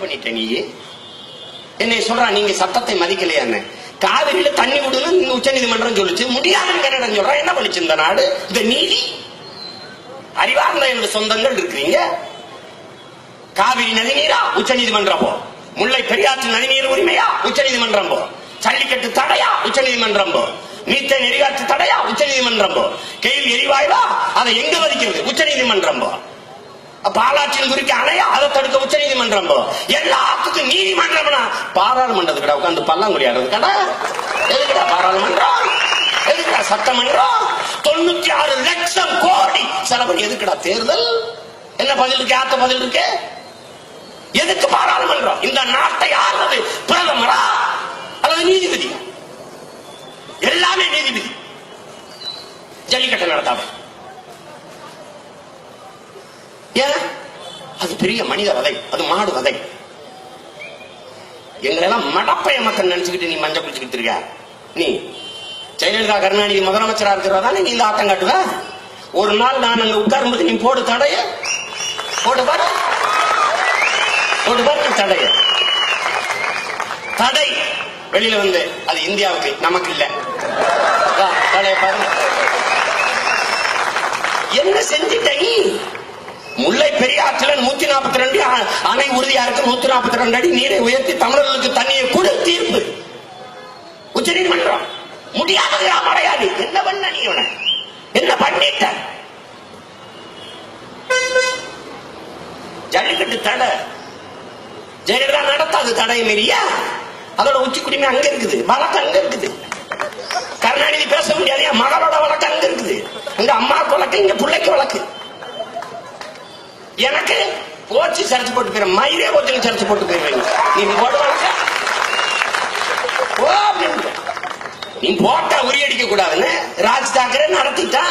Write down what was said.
பண்ணிட்ட நீ என்னை சொல்றா நீங்க சட்டத்தை மதிக்கலையான்னு. காவிரியில தண்ணி விடுன்னு நீங்க உச்ச நீதிமன்றம் சொல்லிச்சு, முடியாதுன்னு கன்னடம் சொல்றா. என்ன பண்ணிச்சு இந்த நாடு? இந்த நீதி அறிவார்ந்த என்னோட சொந்தங்கள் இருக்கிறீங்க. காவிரி நதிநீரா உச்ச நீதிமன்றம் போ, முல்லை பெரியாற்று நதிநீர் உரிமையா உச்ச நீதிமன்றம் போ, ஜல்லிக்கட்டு தடையா உச்ச நீதிமன்றம் போ, மீத்தேன் எரிவாயு தடையா உச்ச நீதிமன்றம் போ, கெயில் எரிவாயுவா அதை எங்க வதிக்கிறது உச்ச நீதிமன்றம் போ, பாலாற்றின் குறிக்க அணையா அதை தடுக்க உச்ச நீதிமன்றம் போ. எல்லாத்துக்கும் நீதிமன்றம்னா பாராளுமன்றத்துக்கடா உட்காந்து பல்லாங்குழி ஆடுறது கடா. எதுக்குடா பாராளுமன்றம்? எதுக்குடா சட்டமன்றம்? 96 லட்சம் கோடி செலவு எதுக்குடா தேர்தல்? என்ன பதில் இருக்கு? யாத்த பதில் இருக்கு? எதுக்கு பாராளுமன்றம்? இந்த நாட்டை ஆள்வது பிரதமரா அல்லது நீதிபதி? எல்லாமே நீதிபதி. ஜல்லிக்கட்டு நடத்தாம ஏன்? அது பெரிய மனித வதை, அது மாடு வதை. எங்களெல்லாம் மடப்பைய மக்கள் நினைச்சுக்கிட்டு நீ மஞ்சள் குளிச்சுக்கிட்டு இருக்க. நீ ஜெயலலிதா கருணாநிதி முதலமைச்சரா இருக்கிறதானே நீ இந்த ஆட்டம் காட்டுவ. ஒரு நாள் நான் அங்க உட்காரும்போது நீ போடு தடைய, போட்டு பாரு, போட்டு பாரு தடைய. தடை வெளியில வந்து அது இந்தியாவுக்கு, நமக்கு இல்ல. தடைய பாரு. என்ன செஞ்சிட்ட நீ? முல்லை பெரியாற்றுல 142 அணை உறுதியா இருக்கு. 142 அடி நீரை உயர்த்தி தமிழர்களுக்கு தண்ணியை கொடு தீர்ப்பு உச்ச நீதிமன்றம். முடியாத மடையாது. என்ன பண்ண நீ? என்ன பண்ணிட்ட? ஜல்லிக்கட்டு தடை ஜெயலலிதா நடத்தாது. தடை மீறியா? அதோட உச்சி குடிமை அங்க இருக்குது, வழக்கு அங்க இருக்குது. கருணாநிதி பேச முடியாது, மகளோட வழக்கு அங்க இருக்குது. அங்க அம்மாவுக்கு வழக்கு, இங்க பிள்ளைக்கு வழக்கு. எனக்கு போச்சு சர்ச்சு போட்டு போயிடும். மயிரே போச்சு சர்ச்சு போட்டு போயிருவீங்க. நீ போடுவாங்க, நீ போட்டா உரியடிக்க கூடாதுன்னு ராஜ் தாக்கரே நடத்திட்டா.